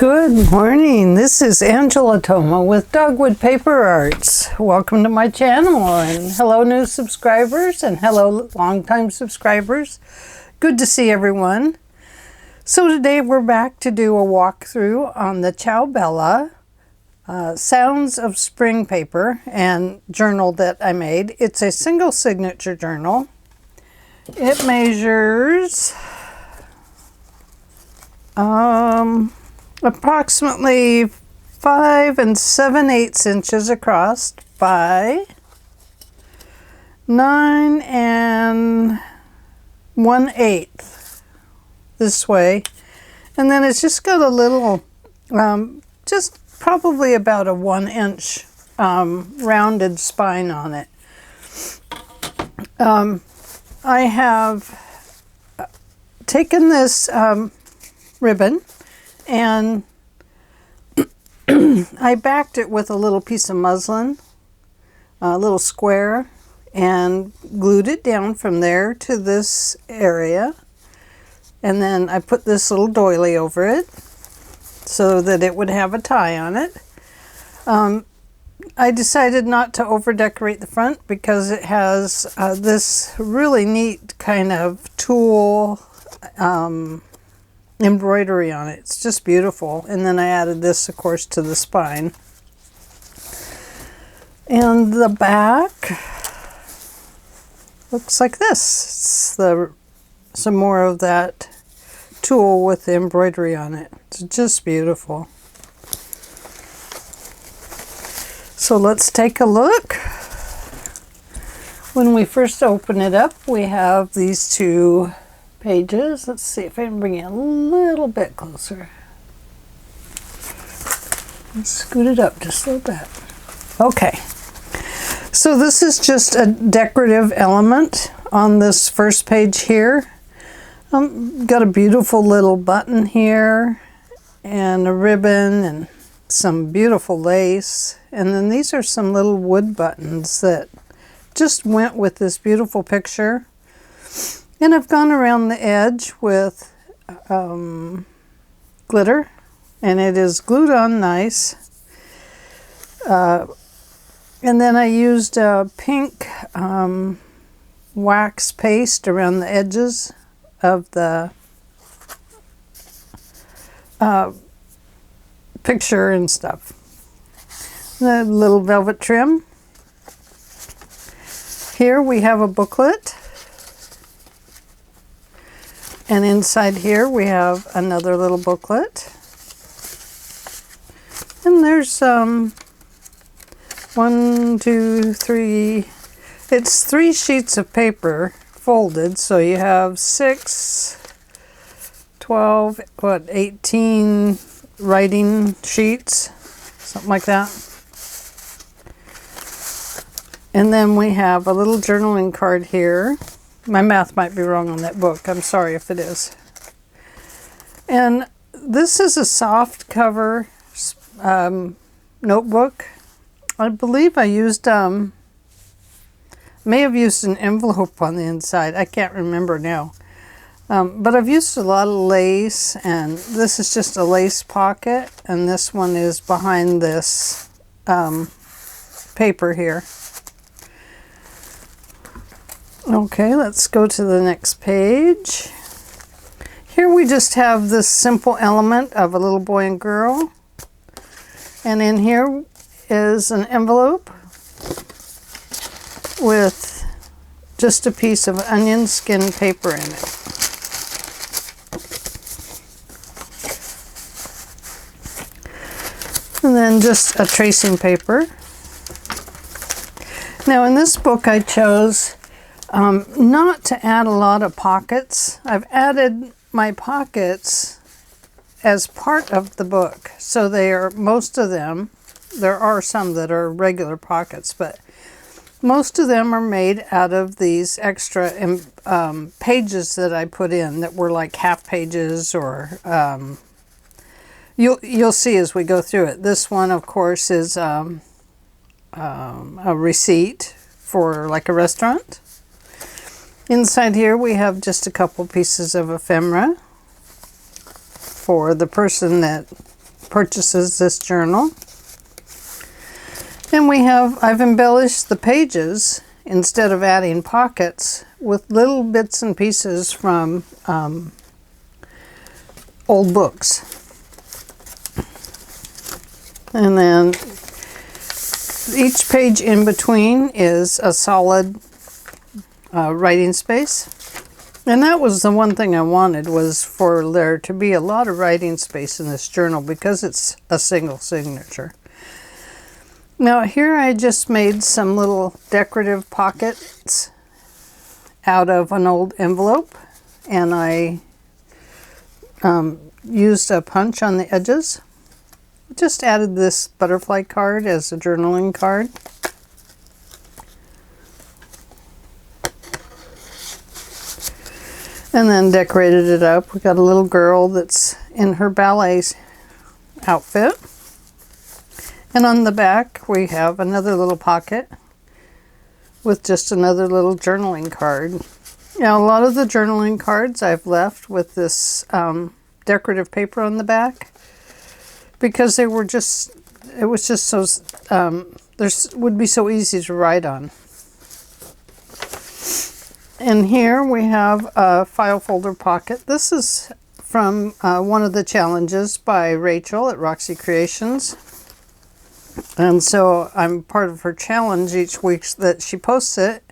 Good morning. This is Angela Thoma with Dogwood Paper Arts. Welcome to my channel, and hello new subscribers and hello longtime subscribers. Good to see everyone. So today we're back to do a walkthrough on the Ciao Bella Sounds of Spring paper and journal that I made. It's a single signature journal. It measures approximately 5 7/8 inches across by 9 1/8 this way, and then it's just got a little just probably about a 1-inch rounded spine on it. I have taken this ribbon and I backed it with a little piece of muslin, a little square, and glued it down from there to this area. And then I put this little doily over it so that it would have a tie on it. I decided not to over decorate the front because it has this really neat kind of tulle embroidery on it. It's just beautiful. And then I added this, of course, to the spine. And the back looks like this. It's some more of that tulle with the embroidery on it. It's just beautiful. So let's take a look. When we first open it up, we have these two pages. Let's see if I can bring it a little bit closer. Let's scoot it up just a little bit. Okay. So this is just a decorative element on this first page here. Got a beautiful little button here and a ribbon and some beautiful lace. And then these are some little wood buttons that just went with this beautiful picture. And I've gone around the edge with glitter, and it is glued on nice. And then I used a pink wax paste around the edges of the picture and stuff. The little velvet trim. Here we have a booklet. And inside here we have another little booklet. And there's 1, 2, 3. It's 3 sheets of paper folded, so you have 6, 12, 18 writing sheets, something like that. And then we have a little journaling card here. My math might be wrong on that book. I'm sorry if it is. And this is a soft cover notebook. I believe I used, may have used an envelope on the inside. I can't remember now. But I've used a lot of lace, and this is just a lace pocket, and this one is behind this paper here. Okay, let's go to the next page. Here we just have this simple element of a little boy and girl. And in here is an envelope with just a piece of onion skin paper in it. And then just a tracing paper. Now in this book I chose not to add a lot of pockets. I've added my pockets as part of the book. So they are, most of them, there are some that are regular pockets, but most of them are made out of these extra pages that I put in that were like half pages, or you'll see as we go through it. This one, of course, is a receipt for like a restaurant. Inside here we have just a couple pieces of ephemera for the person that purchases this journal. And I've embellished the pages, instead of adding pockets, with little bits and pieces from old books. And then each page in between is a solid writing space. And that was the one thing I wanted, was for there to be a lot of writing space in this journal because it's a single signature. Now here I just made some little decorative pockets out of an old envelope, and I used a punch on the edges. Just added this butterfly card as a journaling card. And then decorated it up. We got a little girl that's in her ballet outfit. And on the back we have another little pocket with just another little journaling card. Now a lot of the journaling cards I've left with this decorative paper on the back, because it was just so, would be so easy to write on. And here we have a file folder pocket. This is from one of the challenges by Rachel at Roxy Creations. And so I'm part of her challenge each week that she posts it.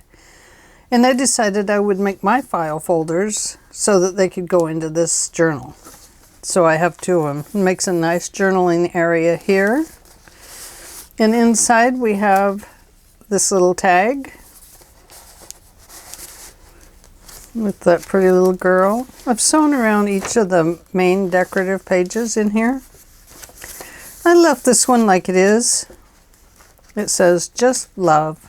And I decided I would make my file folders so that they could go into this journal. So I have two of them. It makes a nice journaling area here. And inside we have this little tag with that pretty little girl. I've sewn around each of the main decorative pages in here. I left this one like it is. It says, "Just love."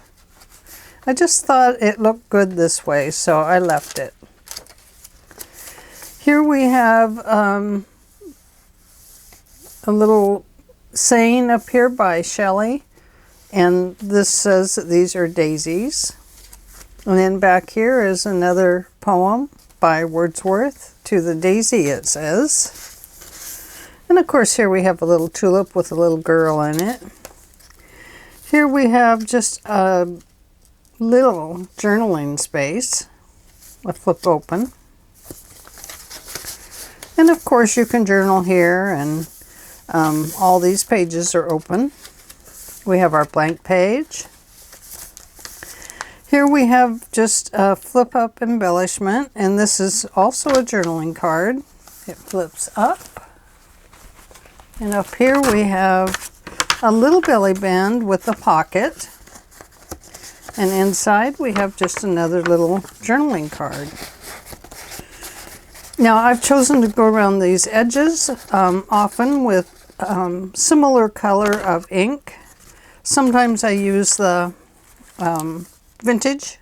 I just thought it looked good this way, so I left it. Here we have a little saying up here by Shelley, and this says that these are daisies. And then back here is another poem by Wordsworth, "To the Daisy," it says. And of course here we have a little tulip with a little girl in it. Here we have just a little journaling space, a flip open. And of course you can journal here, and all these pages are open. We have our blank page. Here we have just a flip up embellishment, and this is also a journaling card. It flips up. And up here we have a little belly band with a pocket. And inside we have just another little journaling card. Now I've chosen to go around these edges often with similar color of ink. Sometimes I use the vintage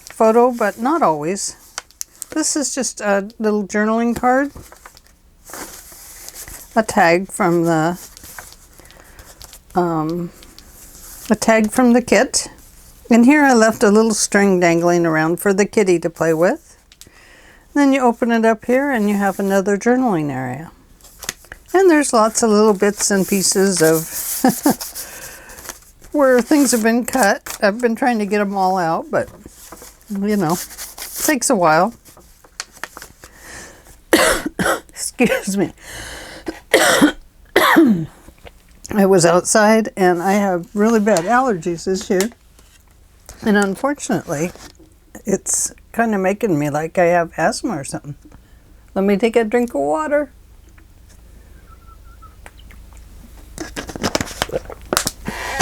photo, but not always. This is just a little journaling card. A tag from the kit. And here I left a little string dangling around for the kitty to play with. Then you open it up here and you have another journaling area. And there's lots of little bits and pieces of where things have been cut. I've been trying to get them all out, but you know, it takes a while. Excuse me. I was outside and I have really bad allergies this year. And unfortunately, it's kind of making me like I have asthma or something. Let me take a drink of water.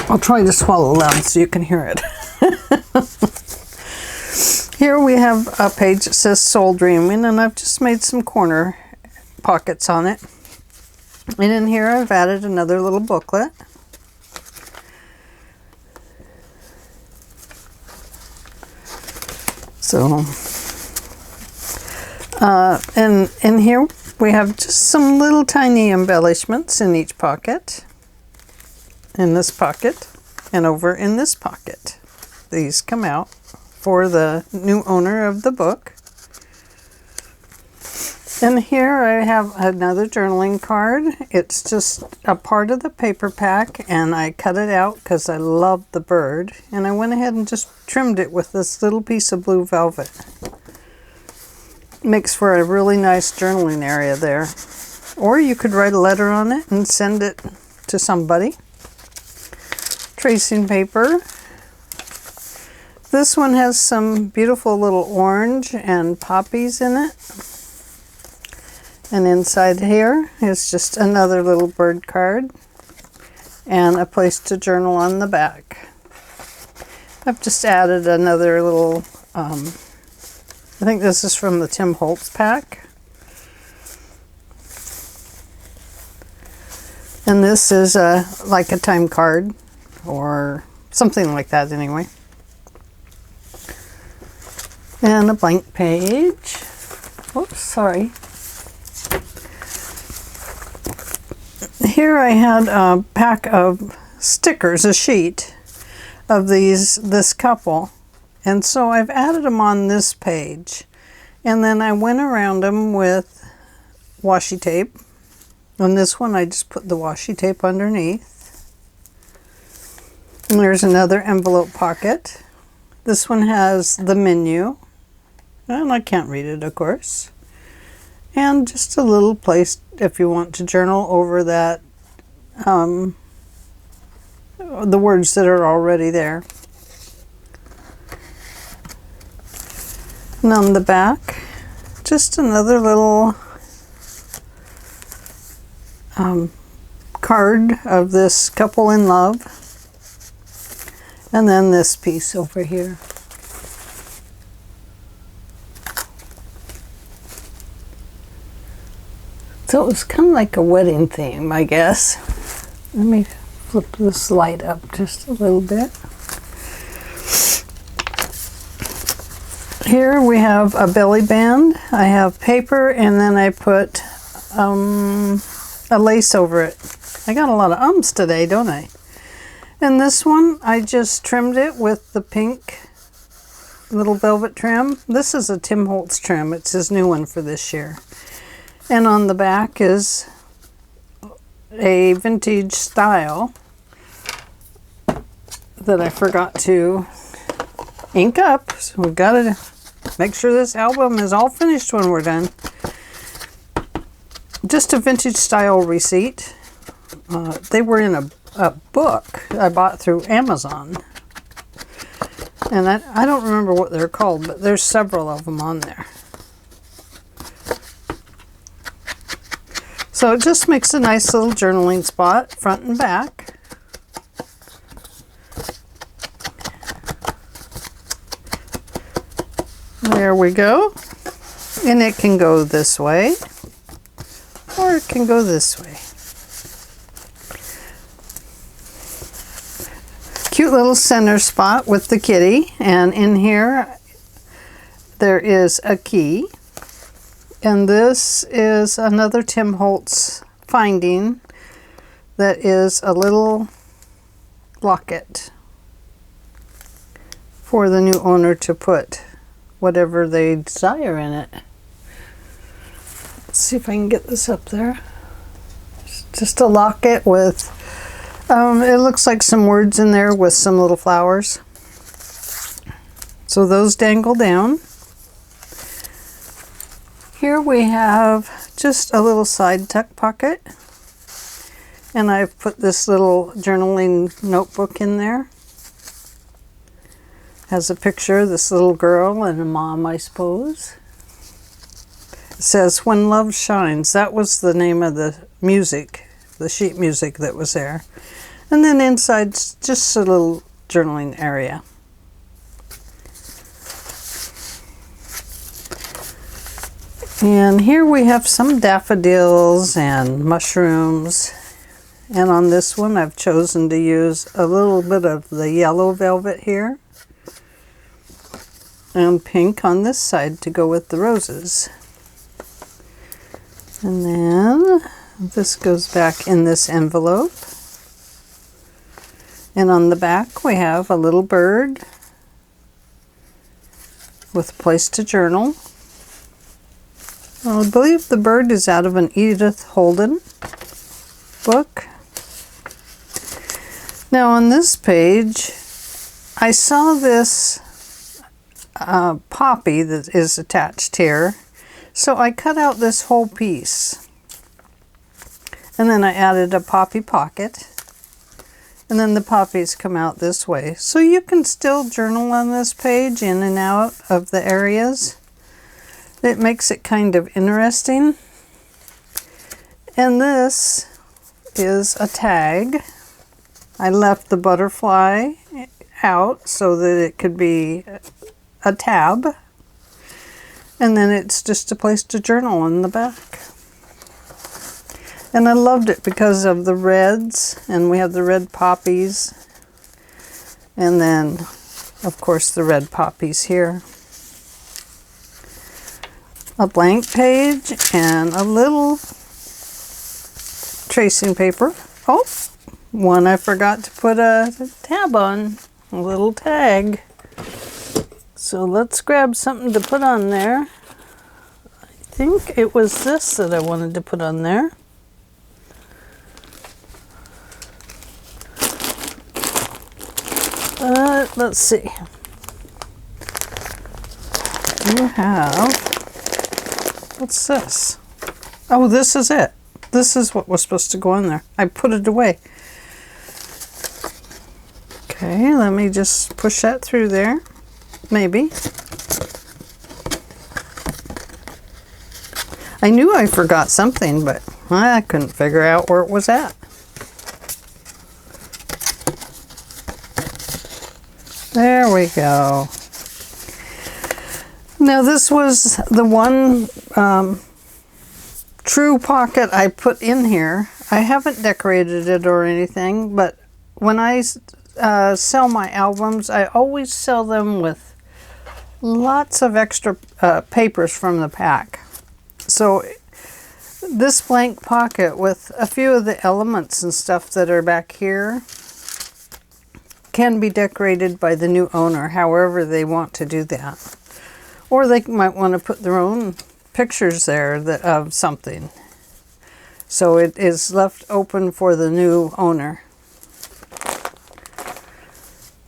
I'll try to swallow loud so you can hear it. Here we have a page that says Soul Dreaming, and I've just made some corner pockets on it. And in here I've added another little booklet. So, and in here we have just some little tiny embellishments in each pocket. In this pocket and over in this pocket. These come out for the new owner of the book. And here I have another journaling card. It's just a part of the paper pack, and I cut it out because I love the bird. And I went ahead and just trimmed it with this little piece of blue velvet. Makes for a really nice journaling area there. Or you could write a letter on it and send it to somebody. Tracing paper. This one has some beautiful little orange and poppies in it. And inside here is just another little bird card and a place to journal on the back. I've just added another little, I think this is from the Tim Holtz pack. And this is like a time card or something like that anyway. And a blank page. Oops, sorry. Here I had a pack of stickers, a sheet of this couple, and so I've added them on this page, and then I went around them with washi tape. On this one I just put the washi tape underneath. And there's another envelope pocket. This one has the menu, and I can't read it, of course. And just a little place if you want to journal over that, the words that are already there. And on the back, just another little card of this couple in love. And then this piece over here. So it was kind of like a wedding theme, I guess. Let me flip this light up just a little bit. Here we have a belly band. I have paper, and then I put a lace over it. I got a lot of ums today, don't I? And this one, I just trimmed it with the pink little velvet trim. This is a Tim Holtz trim. It's his new one for this year. And on the back is a vintage style that I forgot to ink up. So we've got to make sure this album is all finished when we're done. Just a vintage style receipt. They were in a book I bought through Amazon. And I don't remember what they're called, but there's several of them on there. So it just makes a nice little journaling spot, front and back. There we go. And it can go this way, or it can go this way. Cute little center spot with the kitty, and in here there is a key. And this is another Tim Holtz finding that is a little locket for the new owner to put whatever they desire in it. Let's see if I can get this up there. It's just a locket with, it looks like some words in there with some little flowers. So those dangle down. Here we have just a little side tuck pocket, and I've put this little journaling notebook in there. Has a picture of this little girl and a mom, I suppose. It says, "When Love Shines." That was the name of the music, the sheet music that was there. And then inside's just a little journaling area. And here we have some daffodils and mushrooms. And on this one, I've chosen to use a little bit of the yellow velvet here. And pink on this side to go with the roses. And then this goes back in this envelope. And on the back, we have a little bird with a place to journal. I believe the bird is out of an Edith Holden book. Now on this page, I saw this poppy that is attached here. So I cut out this whole piece. And then I added a poppy pocket. And then the poppies come out this way. So you can still journal on this page in and out of the areas. It makes it kind of interesting. And this is a tag. I left the butterfly out so that it could be a tab. And then it's just a place to journal in the back. And I loved it because of the reds, and we have the red poppies. And then, of course, the red poppies here. A blank page and a little tracing paper. Oh, one I forgot to put a tab on, a little tag. So let's grab something to put on there. I think it was this that I wanted to put on there. Let's see. You have, what's this? Oh, this is it. This is what was supposed to go on there. I put it away. Okay, let me just push that through there. Maybe. I knew I forgot something, but I couldn't figure out where it was at. There we go. Now this was the one true pocket I put in here. I haven't decorated it or anything, but when I sell my albums, I always sell them with lots of extra papers from the pack. So this blank pocket with a few of the elements and stuff that are back here can be decorated by the new owner, however they want to do that. Or they might want to put their own pictures there of something. So it is left open for the new owner.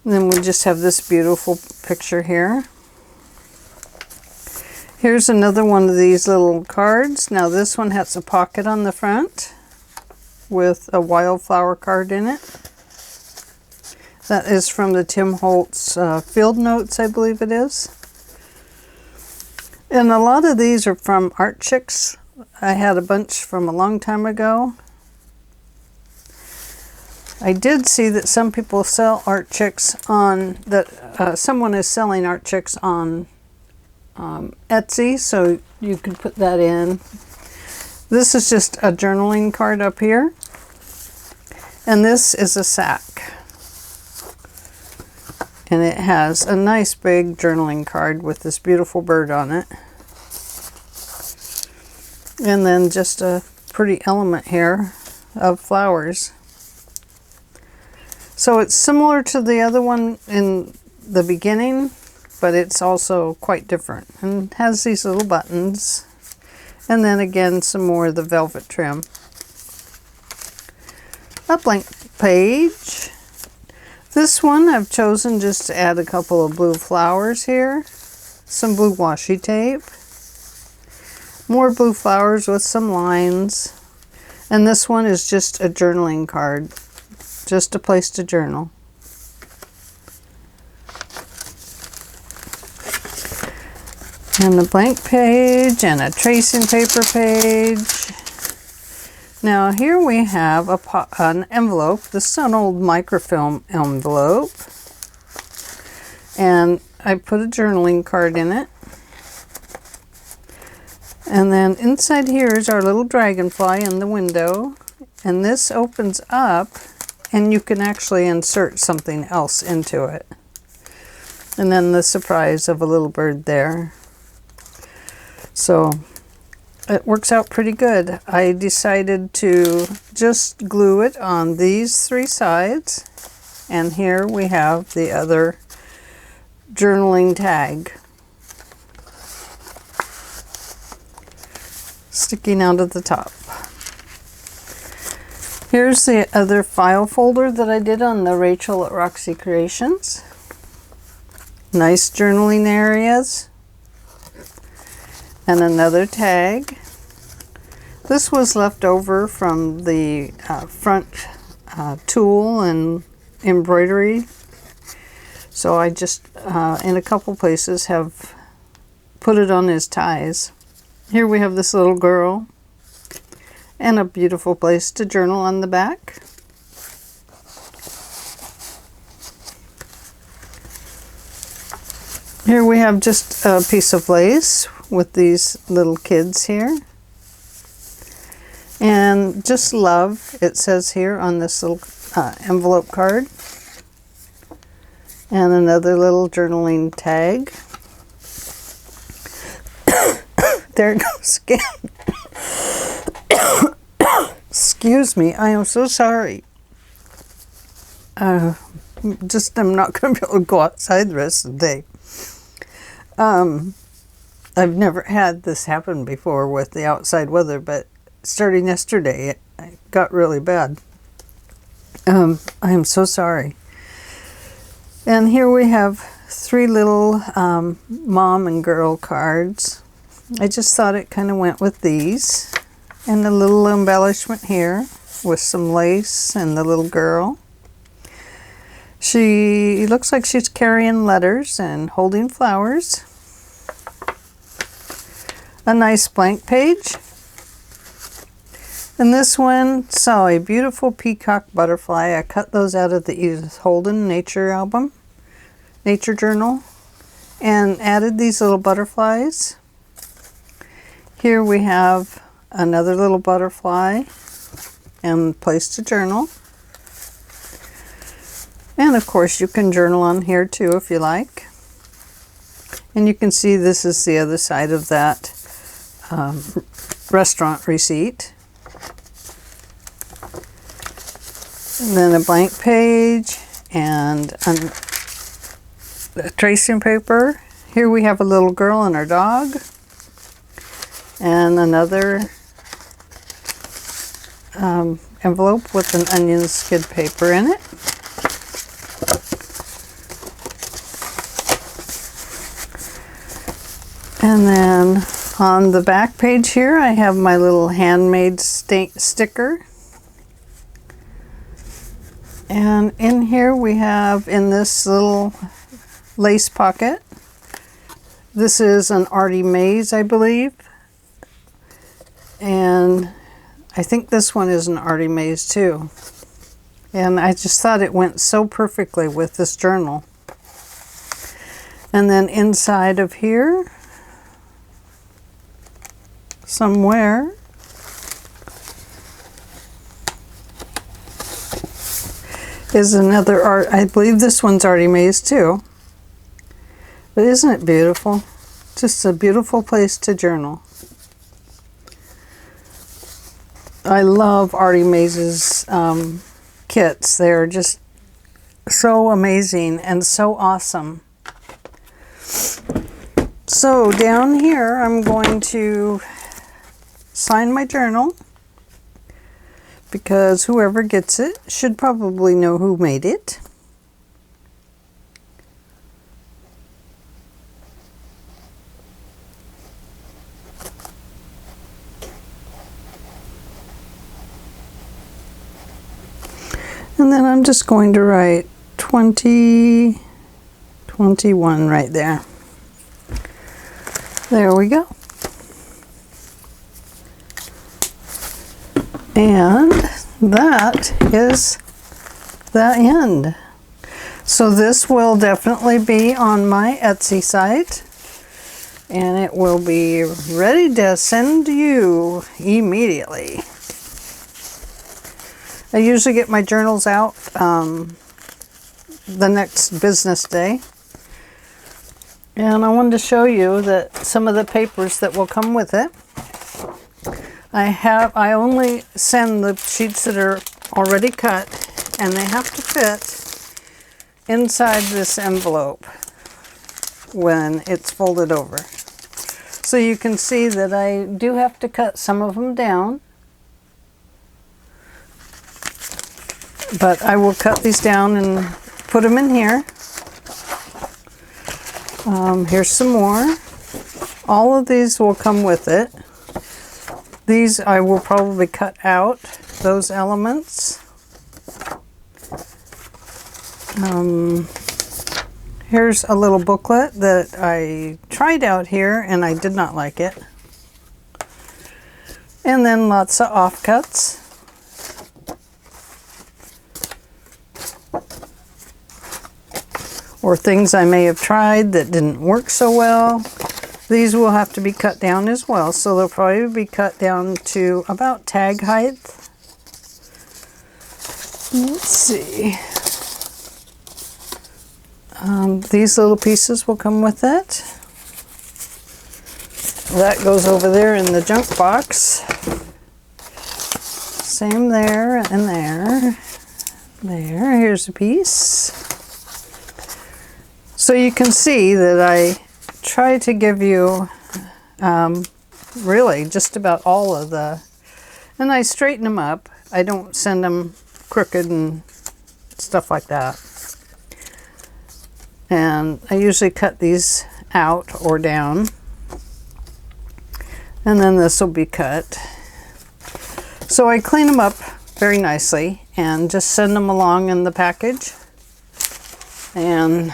And then we just have this beautiful picture here. Here's another one of these little cards. Now this one has a pocket on the front with a wildflower card in it. That is from the Tim Holtz Field Notes, I believe it is. And a lot of these are from Art Chicks. I had a bunch from a long time ago. I did see that some people sell Art Chicks on, someone is selling Art Chicks on Etsy, so you could put that in. This is just a journaling card up here. And this is a sack. And it has a nice big journaling card with this beautiful bird on it. And then just a pretty element here of flowers. So it's similar to the other one in the beginning, but it's also quite different. And has these little buttons. And then again, some more of the velvet trim. A blank page. This one I've chosen just to add a couple of blue flowers here, some blue washi tape, more blue flowers with some lines, and this one is just a journaling card, just a place to journal. And a blank page and a tracing paper page. Now here we have an envelope. This is an old microfilm envelope. And I put a journaling card in it. And then inside here is our little dragonfly in the window. And this opens up and you can actually insert something else into it. And then the surprise of a little bird there. So it works out pretty good. I decided to just glue it on these three sides. And here we have the other journaling tag. sticking out of the top. Here's the other file folder that I did on the Rachel at Roxy Creations. Nice journaling areas. And another tag. This was left over from the front tulle and embroidery. So I just, in a couple places, have put it on as ties. Here we have this little girl. And a beautiful place to journal on the back. Here we have just a piece of lace with these little kids here. And just love, it says here on this little envelope card. And another little journaling tag. There it goes again. Excuse me, I am so sorry. I'm not going to be able to go outside the rest of the day. I've never had this happen before with the outside weather, but starting yesterday, it got really bad. I am so sorry. And here we have 3 little mom and girl cards. I just thought it kind of went with these. And a little embellishment here with some lace and the little girl. She looks like she's carrying letters and holding flowers. A nice blank page. And this one saw a beautiful peacock butterfly. I cut those out of the Edith Holden Nature album, Nature Journal, and added these little butterflies. Here we have another little butterfly and place to journal. And of course you can journal on here too if you like. And you can see this is the other side of that restaurant receipt. And then a blank page and a tracing paper. Here we have a little girl and her dog. And another envelope with an onion skid paper in it. And then on the back page here, I have my little handmade sticker. And in here we have, in this little lace pocket, this is an Artie Mays, I believe. And I think this one is an Artie Mays too. And I just thought it went so perfectly with this journal. And then inside of here, somewhere, is another art. I believe this one's Artie Mays too. But isn't it beautiful? Just a beautiful place to journal. I love Artie Mays' kits. They're just so amazing and so awesome. So down here I'm going to sign my journal because whoever gets it should probably know who made it. And then I'm just going to write 2021 right there. There we go. And that is the end. So this will definitely be on my Etsy site. And it will be ready to send to you immediately. I usually get my journals out the next business day. And I wanted to show you that some of the papers that will come with it. I only send the sheets that are already cut, and they have to fit inside this envelope when it's folded over. So you can see that I do have to cut some of them down. But I will cut these down and put them in here. Here's some more. All of these will come with it. These I will probably cut out, those elements. Here's a little booklet that I tried out here and I did not like it. And then lots of offcuts. Or things I may have tried that didn't work so well. These will have to be cut down as well, so they'll probably be cut down to about tag height. Let's see. These little pieces will come with it. That goes over there in the junk box. Same there and there. There, here's a piece. So you can see that I try to give you really just about all of the, and I straighten them up. I don't send them crooked and stuff like that. And I usually cut these out or down. And then this will be cut. So I clean them up very nicely and just send them along in the package. And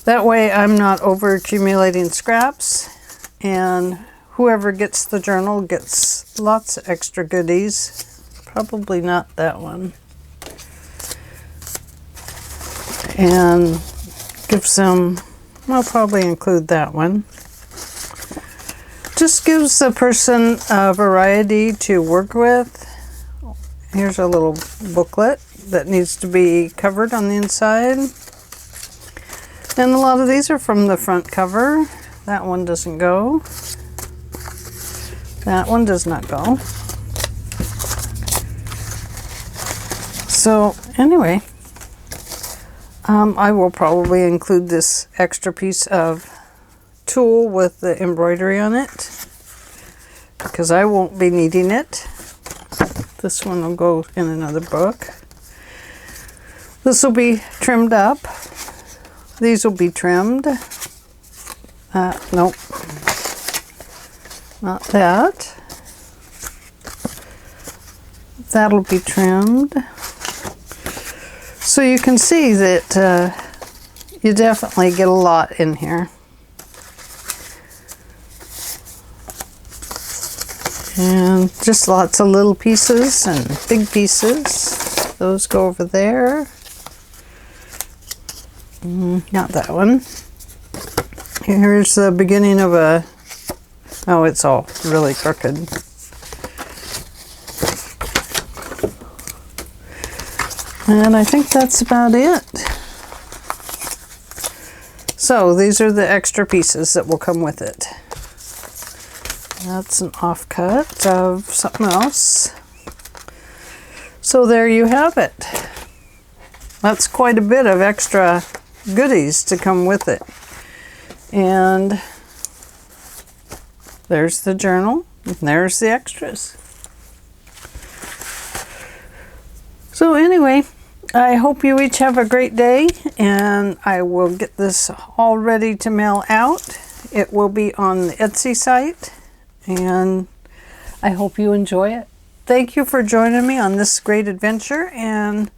that way I'm not over accumulating scraps, and whoever gets the journal gets lots of extra goodies. Probably not that one. And gives them, I'll probably include that one. Just gives the person a variety to work with. Here's a little booklet that needs to be covered on the inside. And a lot of these are from the front cover. That one doesn't go. That one does not go. So anyway, I will probably include this extra piece of tulle with the embroidery on it because I won't be needing it. This one will go in another book. This will be trimmed up. These will be trimmed. Nope. Not that. That'll be trimmed. So you can see that you definitely get a lot in here. And just lots of little pieces and big pieces. Those go over there. Not that one. Here's the beginning of a, oh, it's all really crooked. And I think that's about it. So these are the extra pieces that will come with it. That's an offcut of something else. So there you have it. That's quite a bit of extra goodies to come with it. And there's the journal, and there's the extras. So anyway, I hope you each have a great day, and I will get this all ready to mail out. It will be on the Etsy site, and I hope you enjoy it. Thank you for joining me on this great adventure, and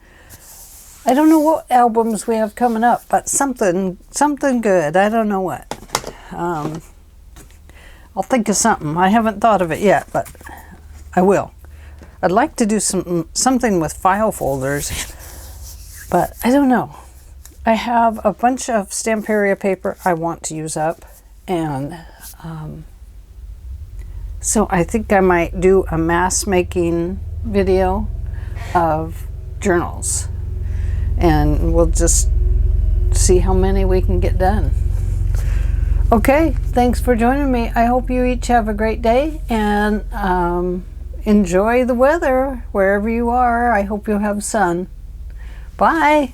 I don't know what albums we have coming up, but something good. I don't know what. I'll think of something. I haven't thought of it yet, but I will. I'd like to do something with file folders, but I don't know. I have a bunch of Stamperia paper I want to use up, and so I think I might do a mass making video of journals, and we'll just see how many we can get done. Okay, thanks for joining me. I hope you each have a great day, and enjoy the weather wherever you are. I hope you'll have sun. Bye.